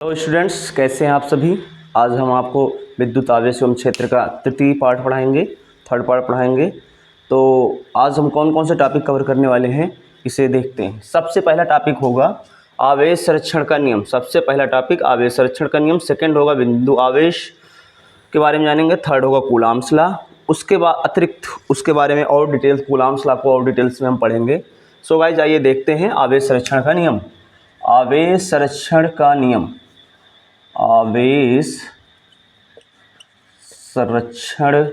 Hello students, कैसे हैं आप सभी। आज हम आपको विद्युत आवेश एवं क्षेत्र का तृतीय पार्ट पढ़ाएंगे, थर्ड पार्ट पढ़ाएंगे। तो आज हम कौन कौन से टॉपिक कवर करने वाले हैं इसे देखते हैं। सबसे पहला टॉपिक होगा आवेश संरक्षण का नियम। सबसे पहला टॉपिक आवेश संरक्षण का नियम। सेकंड होगा बिंदु आवेश के बारे में जानेंगे। थर्ड होगा कूलॉम्स लॉ। उसके बाद अतिरिक्त उसके बारे में और डिटेल्स, कूलॉम्स लॉ को और डिटेल्स में हम पढ़ेंगे। सो गाइस, आइए देखते हैं आवेश संरक्षण का नियम। आवेश संरक्षण का नियम, आवेश संरक्षण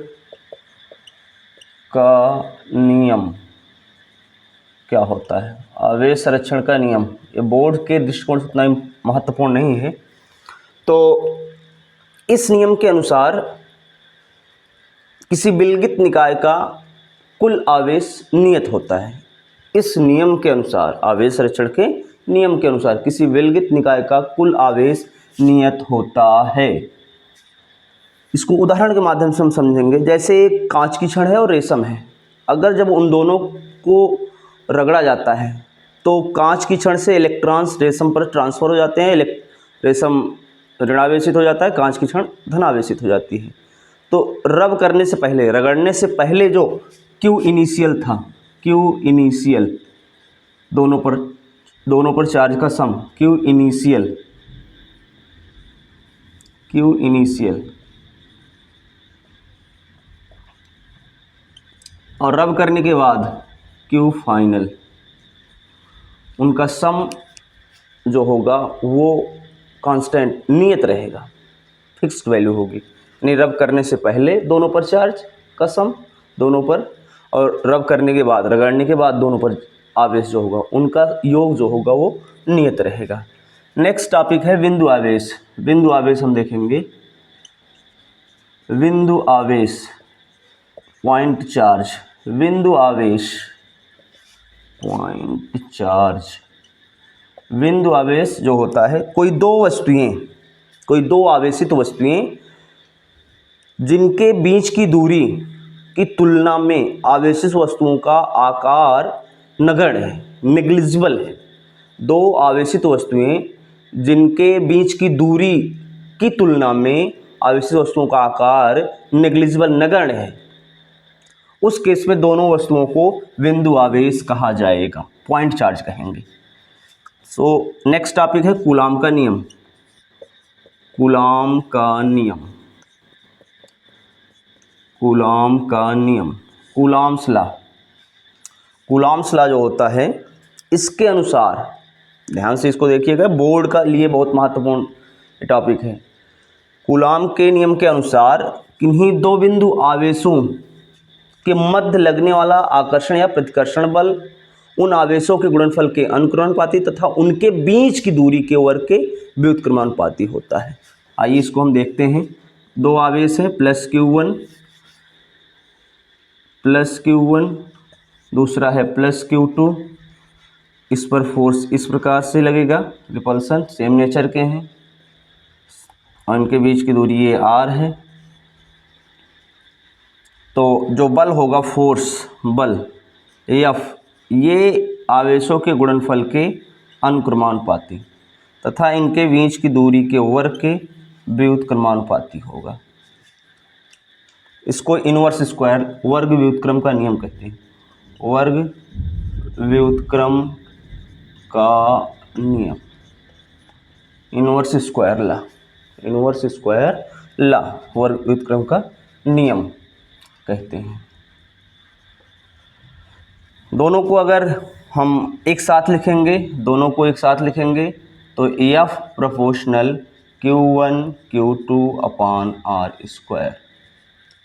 का नियम क्या होता है। आवेश संरक्षण का नियम ये बोर्ड के दृष्टिकोण से उतना महत्वपूर्ण नहीं है। तो इस नियम के अनुसार किसी विलगित निकाय का कुल आवेश नियत होता है। इस नियम के अनुसार, आवेश संरक्षण के नियम के अनुसार किसी विलगित निकाय का कुल आवेश नियत होता है। इसको उदाहरण के माध्यम से हम समझेंगे। जैसे एक कांच की छड़ है और रेशम है। अगर जब उन दोनों को रगड़ा जाता है तो कांच की छड़ से इलेक्ट्रॉन्स रेशम पर ट्रांसफर हो जाते हैं। रेशम ऋणावेशित हो जाता है, कांच की छड़ धनावेशित हो जाती है। तो रब करने से पहले, रगड़ने से पहले जो Q इनिशियल था, Q इनिशियल दोनों पर चार्ज का सम, Q इनिशियल और रब करने के बाद Q फाइनल, उनका सम जो होगा वो कांस्टेंट नियत रहेगा, फिक्स्ड वैल्यू होगी। यानी रब करने से पहले दोनों पर चार्ज का सम, दोनों पर, और रब करने के बाद, रगड़ने के बाद दोनों पर आवेश जो होगा उनका योग जो होगा वो नियत रहेगा। नेक्स्ट टॉपिक है बिंदु आवेश। बिंदु आवेश हम देखेंगे। बिंदु आवेश, पॉइंट चार्ज। बिंदु आवेश, पॉइंट चार्ज। बिंदु आवेश जो होता है, कोई दो आवेशित वस्तुएं जिनके बीच की दूरी की तुलना में आवेशित वस्तुओं का आकार नगण्य है, नेग्लिजिबल है। दो आवेशित वस्तुएं जिनके बीच की दूरी की तुलना में आवेशित वस्तुओं का आकार नेग्लिजिबल, नगण्य है, उस केस में दोनों वस्तुओं को बिंदु आवेश कहा जाएगा, पॉइंट चार्ज कहेंगे। सो नेक्स्ट टॉपिक है कूलॉम का नियम। कूलॉम का नियम, कूलॉम का नियम, कूलॉम्स लॉ। कूलॉम्स लॉ जो होता है, इसके अनुसार, ध्यान से इसको देखिएगा, बोर्ड का लिए बहुत महत्वपूर्ण टॉपिक है। कूलॉम के नियम के अनुसार किन्हीं दो बिंदु आवेशों के मध्य लगने वाला आकर्षण या प्रतिकर्षण बल उन आवेशों के गुणनफल के अनुक्रमानुपाती तथा उनके बीच की दूरी के वर्ग के व्युत्क्रमानुपाती होता है। आइए इसको हम देखते हैं। दो आवेश है, प्लस Q1, दूसरा है +Q2। इस पर फोर्स इस प्रकार से लगेगा, रिपल्सन सेम नेचर के हैं और इनके बीच की दूरी ये R है। तो जो बल होगा, फोर्स बल F, ये आवेशों के गुणनफल के अनुक्रमानुपाती तथा इनके बीच की दूरी के वर्ग के व्युत्क्रमानुपाती होगा। इसको इनवर्स स्क्वायर, वर्ग व्युत्क्रम का नियम कहते हैं। वर्ग व्युत्क्रम का नियम, inverse square law, inverse square law, वर्ग व्युत्क्रम का नियम कहते हैं। दोनों को अगर हम एक साथ लिखेंगे, दोनों को एक साथ लिखेंगे तो F proportional Q1 Q2 upon R square,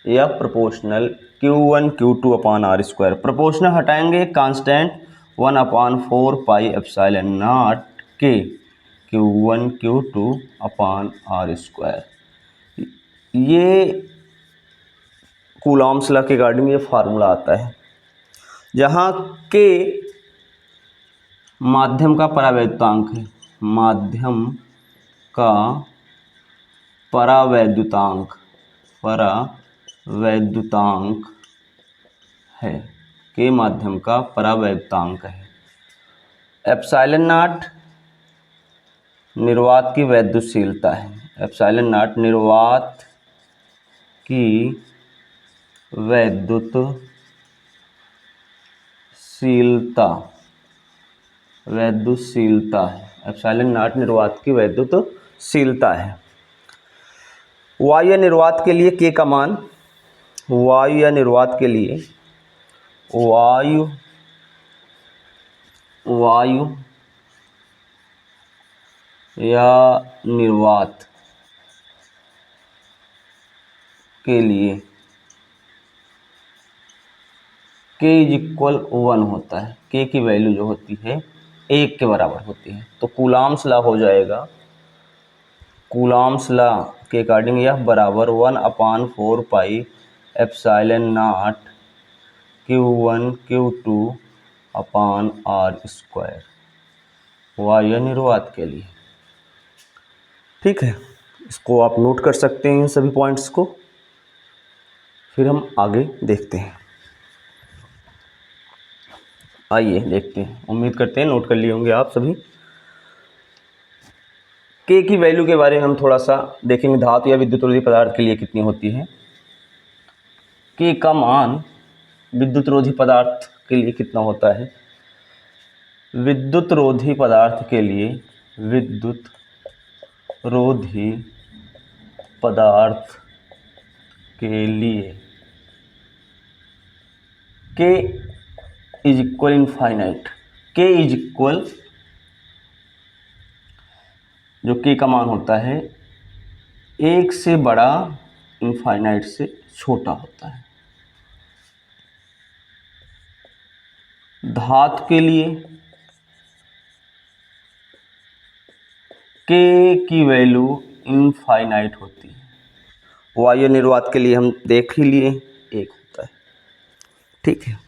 F proportional Q1 Q2 upon R square. Proportional हटाएंगे, कांस्टेंट 1/4 पाई एप्सिलॉन नॉट के Q1 Q2 upon R square. ये कूलॉम्स लॉ के रिगार्डिंग ये फार्मूला आता है, जहाँ के माध्यम का परावैद्युतांक है, माध्यम का परावैद्युतांक है, के माध्यम का परावैद्युतांक है। एप्सिलॉन नॉट निर्वात की वैद्युतशीलता है। एप्सिलॉन नॉट निर्वात की वैद्युतशीलता है। एप्सिलॉन नॉट निर्वात की वैद्युतशीलता है। वायु या निर्वात के लिए के का मान, वायु या निर्वात के लिए वायु या निर्वात के लिए के इज इक्वल 1 होता है। के की वैल्यू जो होती है 1 के बराबर होती है। तो कूलॉम्स लॉ हो जाएगा, कूलॉम्स लॉ के अकॉर्डिंग यह बराबर 1/4 pi epsilon naught Q1 Q2 upon R square, वायु निर्वात के लिए। ठीक है, इसको आप नोट कर सकते हैं इन सभी पॉइंट्स को। फिर हम आगे देखते हैं। आइए देखते हैं, उम्मीद करते हैं नोट कर लिए होंगे आप सभी। के की वैल्यू के बारे में हम थोड़ा सा देखेंगे। धातु या विद्युतरोधी पदार्थ के लिए कितनी होती है। के का मान विद्युतरोधी पदार्थ के लिए कितना होता है। विद्युतरोधी पदार्थ के लिए, विद्युतरोधी पदार्थ के लिए के इज इक्वल इनफाइनाइट। के इज इक्वल, जो के का मान होता है 1 से बड़ा इनफाइनाइट से छोटा होता है। धातु के लिए के की वैल्यू इनफाइनाइट होती है। वायु निर्वात के लिए हम देख ही लिए 1 होता है। ठीक है,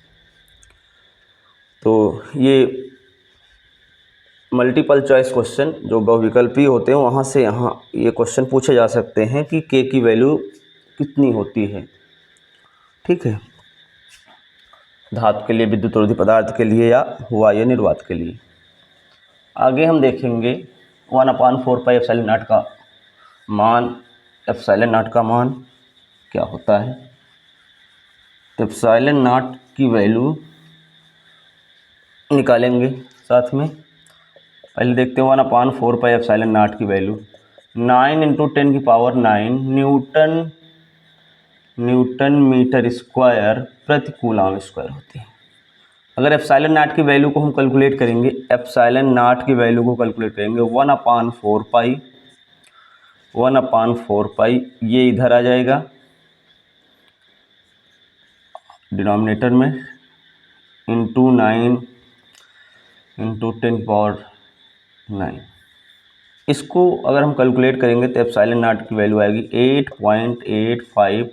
तो ये मल्टीपल चॉइस क्वेश्चन जो बहुविकल्पी होते हैं वहाँ से यहाँ ये क्वेश्चन पूछे जा सकते हैं कि के की वैल्यू कितनी होती है। ठीक है, धातु के लिए, विद्युतरोधी पदार्थ के लिए या वायु निर्वात के लिए। आगे हम देखेंगे 1/4 पाई एप्सिलॉन नॉट का मान। एप्सिलॉन नॉट का मान क्या होता है। तो एप्सिलॉन नॉट की वैल्यू निकालेंगे साथ में। पहले देखते हैं 1/4 पाई एप्सिलॉन नॉट की वैल्यू 9 × 10⁹ न्यूटन मीटर स्क्वायर प्रति कूलम स्क्वायर होती है। अगर एप्सिलॉन नॉट की वैल्यू को हम कैलकुलेट करेंगे, एप्सिलॉन नॉट की वैल्यू को कैलकुलेट करेंगे 1/4 पाई, ये इधर आ जाएगा डिनोमिनेटर में, इंटू 9 × 10⁹। इसको अगर हम कैलकुलेट करेंगे तो एप्सिलॉन नॉट की वैल्यू आएगी 8.85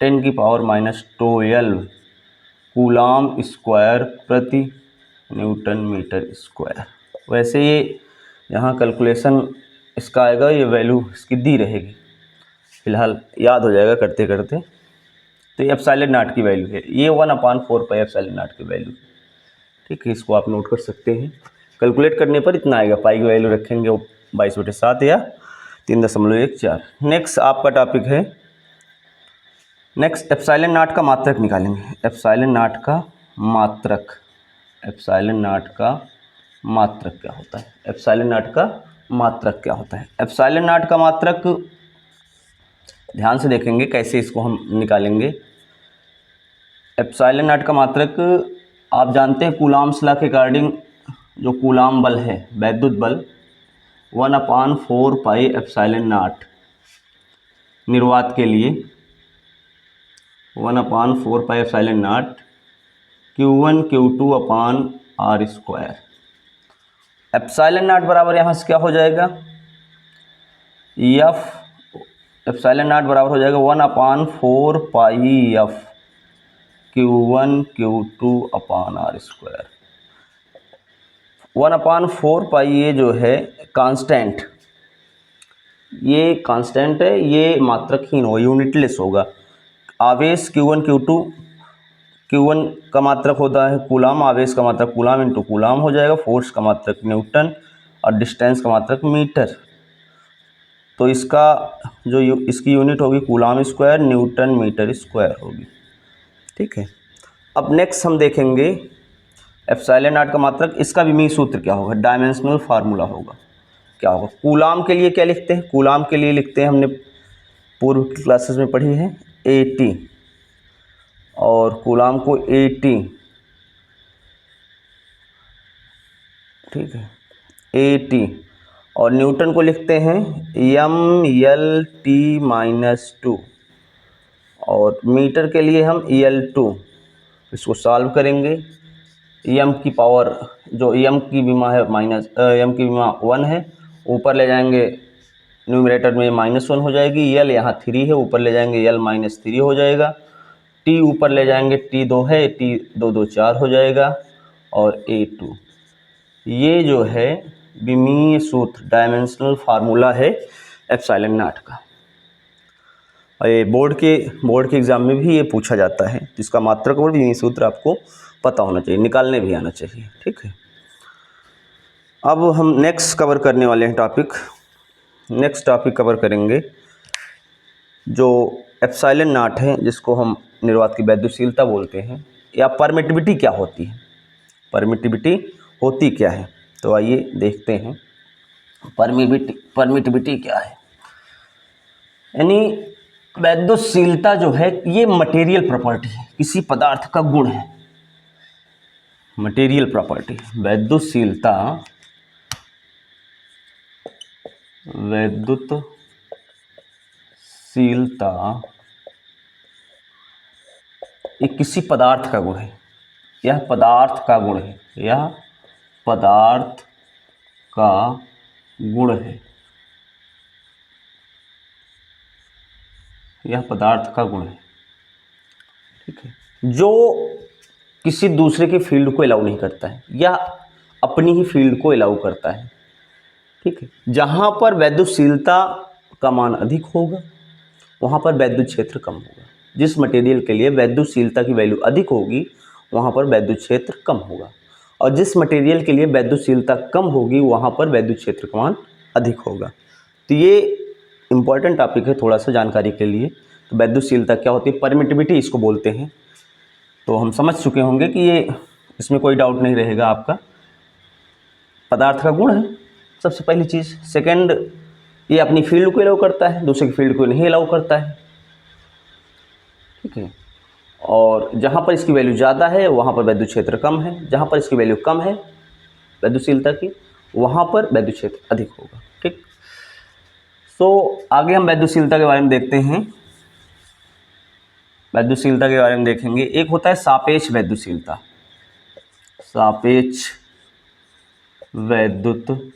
10⁻12 कूलम स्क्वायर प्रति न्यूटन मीटर स्क्वायर। वैसे ये यहाँ कैलकुलेशन इसका आएगा, ये वैल्यू इसकी दी रहेगी, फिलहाल याद हो जाएगा करते करते। तो ये एप्सिलॉन नॉट की वैल्यू है, ये 1/4 पाई एप्सिलॉन नॉट की वैल्यू। ठीक है, इसको आप नोट कर सकते हैं। कैलकुलेट करने पर इतना आएगा, पाई की वैल्यू रखेंगे 22/7 या 3.14। नेक्स्ट आपका टॉपिक है, नेक्स्ट एप्सिलॉन नॉट का मात्रक निकालेंगे। एप्सिलॉन नॉट का मात्रक, एप्सिलॉन नॉट का मात्रक क्या होता है। एप्सिलॉन नॉट का मात्रक क्या होता है। एप्सिलॉन नॉट का मात्रक ध्यान से देखेंगे कैसे इसको हम निकालेंगे। एप्सिलॉन नॉट का मात्रक आप जानते हैं कूलॉम्स लॉ के अकॉर्डिंग, जो कूलॉम बल है, वैद्युत बल 1/4 पाई एप्सिलॉन नॉट निर्वात के लिए 1/4 pi epsilon naught Q1 Q2 upon R square. Epsilon naught बराबर यहाँ से क्या हो जाएगा, एफ, एप्सिलॉन नॉट बराबर हो जाएगा 1/4 pi F Q1 Q2 upon R square. 1/4 pi ये जो है कांस्टेंट, ये कांस्टेंट है, ये मात्रकहीन होगा, यूनिटलेस होगा। आवेश Q1 Q2, Q1 का मात्रक होता है कूलम, आवेश का मात्रक कूलम इंटू कूलम हो जाएगा, फोर्स का मात्रक न्यूटन और डिस्टेंस का मात्रक मीटर। तो इसका जो इसकी यूनिट होगी coulomb square newton metre square होगी। ठीक है, अब नेक्स्ट हम देखेंगे एप्सिलॉन नॉट का मात्रक, इसका विमीय सूत्र क्या होगा, डायमेंशनल फार्मूला होगा। क्या होगा, कूलाम के लिए क्या लिखते हैं, कूलाम के लिए लिखते हैं, हमने पूर्व की क्लासेस में पढ़ी है AT, और कूलाम को AT, ठीक है, AT, और न्यूटन को लिखते हैं MLT-2, और मीटर के लिए हम EL2। इसको सॉल्व करेंगे, m की पावर जो m की विमा है माइनस m की विमा 1 है, ऊपर ले जाएंगे न्यूमरेटर में -1 हो जाएगी, l यहाँ 3 है, ऊपर ले जाएंगे l -3 हो जाएगा, t ऊपर ले जाएंगे t 2 है, t 2 2 4 हो जाएगा, और A2। ये जो है विमीय सूत्र डायमेंशनल फार्मूला है एप्सिलॉन नॉट का, और ये बोर्ड के एग्ज़ाम में भी ये पूछा जाता है, जिसका मात्रक और विमीय सूत्र आपको पता होना चाहिए, निकालने भी आना चाहिए। ठीक है, अब हम नेक्स्ट कवर करने वाले हैं टॉपिक, नेक्स्ट टॉपिक कवर करेंगे जो एप्सिलॉन नॉट है, जिसको हम निर्वात की वैद्युशीलता बोलते हैं, या परमिटिविटी क्या होती है, परमिटिविटी होती क्या है। तो आइए देखते हैं परमिटिविटी क्या है। यानी वैद्युशीलता जो है ये मटेरियल प्रॉपर्टी है, किसी पदार्थ का गुण है, मटेरियल प्रॉपर्टी। वैद्युशीलता ये किसी पदार्थ का गुण है, यह पदार्थ का गुण है, यह पदार्थ का गुण है, यह पदार्थ का गुण है। ठीक है, जो किसी दूसरे के फील्ड को अलाउ नहीं करता है, या अपनी ही फील्ड को अलाउ करता है। ठीक है, जहाँ पर वैद्युशीलता का मान अधिक होगा वहाँ पर वैद्युत क्षेत्र कम होगा। जिस मटेरियल के लिए वैद्युशीलता की वैल्यू अधिक होगी वहाँ पर वैद्युत क्षेत्र कम होगा, और जिस मटेरियल के लिए वैद्युशीलता कम होगी वहाँ पर वैद्युत क्षेत्र का मान अधिक होगा। तो ये इम्पॉर्टेंट टॉपिक है थोड़ा सा जानकारी के लिए। तो वैद्युशीलता क्या होती है, परमिटिविटी इसको बोलते हैं। तो हम समझ चुके होंगे कि ये इसमें कोई डाउट नहीं रहेगा आपका, पदार्थ का गुण है सबसे पहली चीज़। सेकंड, ये अपनी फील्ड को अलाउ करता है, दूसरे की फील्ड को नहीं अलाउ करता है। ठीक है, और जहाँ पर इसकी वैल्यू ज़्यादा है वहाँ पर वैद्युत क्षेत्र कम है, जहाँ पर इसकी वैल्यू कम है वैद्युशीलता की वहाँ पर वैद्युत क्षेत्र अधिक होगा। ठीक, सो आगे हम वैद्युशीलता के बारे में देखते हैं। वैद्युशीलता के बारे में देखेंगे, एक होता है सापेक्ष वैद्युशीलता, सापेक्ष वैद्युशीलता,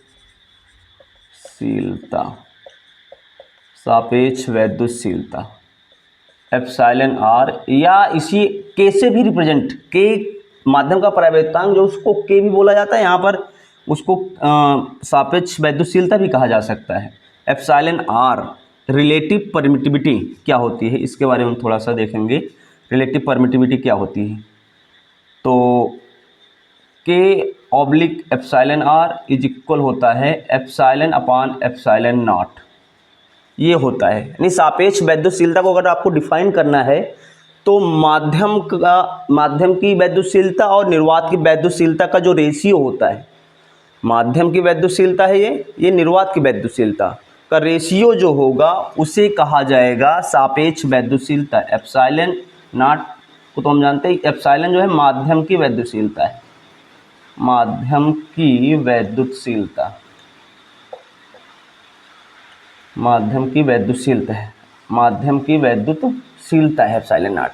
सापेक्ष वैद्युशीलता एप्सिलॉन आर, या इसी के से भी रिप्रेजेंट, के माध्यम का परावर्तांक जो उसको के भी बोला जाता है, यहाँ पर उसको सापेक्ष वैद्युशीलता भी कहा जा सकता है। एप्सिलॉन आर रिलेटिव परमिटिविटी क्या होती है, इसके बारे में थोड़ा सा देखेंगे। रिलेटिव परमिटिविटी क्या होती है, तो के oblique epsilon R is equal होता है एप्सिलॉन अपॉन एप्सिलॉन नॉट, ये होता है। यानी सापेक्ष वैद्युशीलता को अगर आपको डिफाइन करना है तो माध्यम की वैद्युशीलता और निर्वात की वैद्युशीलता का जो रेशियो होता है, माध्यम की वैद्युशीलता है ये निर्वात की वैद्युशीलता का रेशियो जो होगा उसे कहा जाएगा सापेक्ष वैद्युशीलता। एप्सिलॉन नॉट को तो हम जानते हैं, एप्सिलॉन जो है माध्यम की वैद्युशीलता है, माध्यम की वैद्युशीलता, माध्यम की वैद्युशीलता है, माध्यम की वैद्युशीलता है एप्सिलॉन नॉट,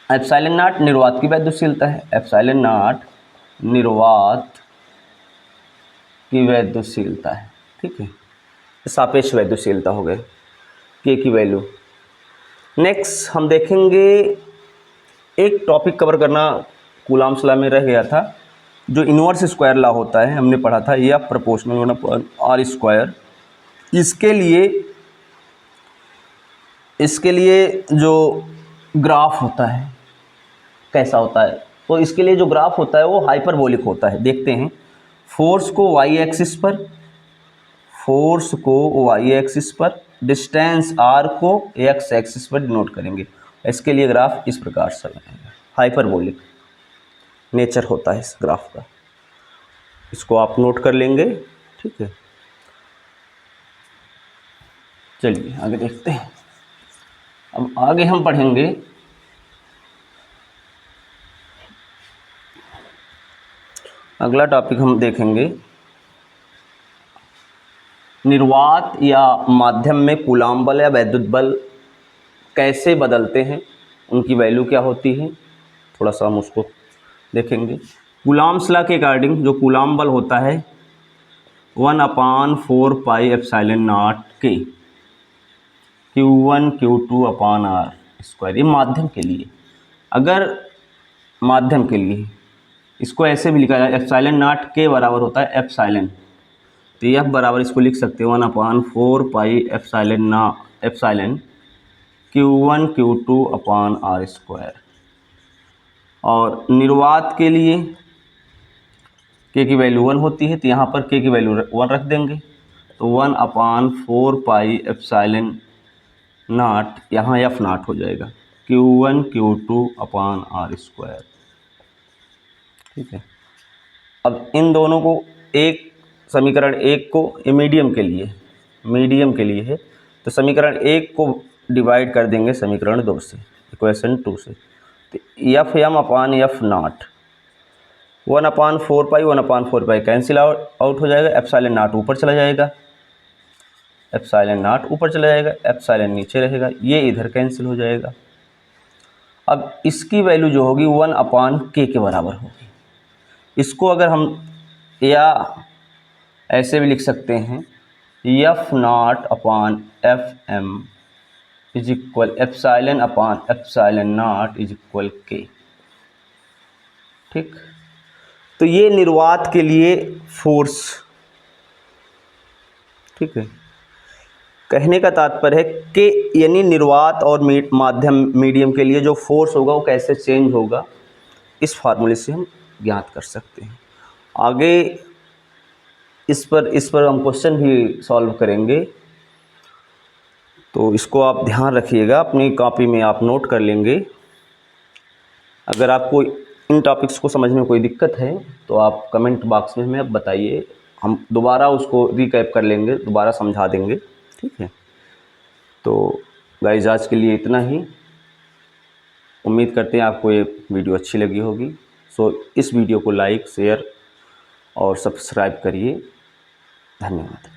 एप्सिलॉन नॉट निर्वात की वैद्युशीलता है, एप्सिलॉन नॉट निर्वात की वैद्युशीलता है। ठीक है, सापेक्ष वैद्युशीलता हो गए के की वैल्यू। नेक्स्ट हम देखेंगे, एक टॉपिक कवर करना कूलाम्स लॉ में रह गया था, जो इनवर्स स्क्वायर लॉ होता है, हमने पढ़ा था, या प्रोपोर्शनल होना आर स्क्वायर। इसके लिए जो ग्राफ होता है कैसा होता है, तो इसके लिए जो ग्राफ होता है वो हाइपरबोलिक होता है। देखते हैं, फोर्स को वाई एक्सिस पर फोर्स को वाई एक्सिस पर, डिस्टेंस आर को एक्स एक्सिस पर डिनोट करेंगे। इसके लिए ग्राफ इस प्रकार से बनाएंगे, हाइपरबोलिक नेचर होता है इस ग्राफ का, इसको आप नोट कर लेंगे। ठीक है, चलिए आगे देखते हैं। अब आगे हम पढ़ेंगे अगला टॉपिक हम देखेंगे निर्वात या माध्यम में कूलाम बल या वैद्युत बल कैसे बदलते हैं, उनकी वैल्यू क्या होती है, थोड़ा सा हम उसको देखेंगे। कूलाम्स लॉ के अकॉर्डिंग जो कूलाम बल होता है 1/4 पाई एप्सिलॉन नॉट के Q1 Q2 upon R square, ये माध्यम के लिए। अगर माध्यम के लिए इसको ऐसे भी लिखा जाए, एप्सिलॉन नॉट के बराबर होता है एप्सिलॉन, तो एफ बराबर इसको लिख सकते हैं 1/4 pi epsilon Q1 Q2 upon R square. और निर्वात के लिए के की वैल्यू 1 होती है, तो यहाँ पर के की वैल्यू 1 रख देंगे, तो 1/4 पाई एप्सिलॉन नॉट, यहाँ एफ नॉट हो जाएगा Q1 Q2 upon R square. ठीक है, अब इन दोनों को एक समीकरण एक को मीडियम के लिए है, तो समीकरण एक को डिवाइड कर देंगे समीकरण 2 से, इक्वेशन 2 से, तो F M upon F naught 1/4 pi 1/4 pi cancel out हो जाएगा, एप्सिलॉन नॉट ऊपर चला जाएगा, एप्सिलॉन नीचे रहेगा, ये इधर कैंसिल हो जाएगा। अब इसकी वैल्यू जो होगी 1/k के बराबर होगी। इसको अगर हम या ऐसे भी लिख सकते हैं, F naught upon F M is equal epsilon upon epsilon naught is equal K. ठीक, तो ये निर्वात के लिए फोर्स। ठीक है, कहने का तात्पर्य है कि यानी निर्वात और मीडियम के लिए जो फोर्स होगा वो कैसे चेंज होगा, इस फार्मूले से हम ज्ञात कर सकते हैं। आगे इस पर हम क्वेश्चन भी सॉल्व करेंगे, तो इसको आप ध्यान रखिएगा, अपनी कॉपी में आप नोट कर लेंगे। अगर आपको इन टॉपिक्स को समझने में कोई दिक्कत है तो आप कमेंट बॉक्स में हमें बताइए, हम दोबारा उसको रिकैप कर लेंगे, दोबारा समझा देंगे। ठीक है, तो गाइस आज के लिए इतना ही। उम्मीद करते हैं आपको ये वीडियो अच्छी लगी होगी। सो इस वीडियो को लाइक, शेयर और सब्सक्राइब करिए। धन्यवाद।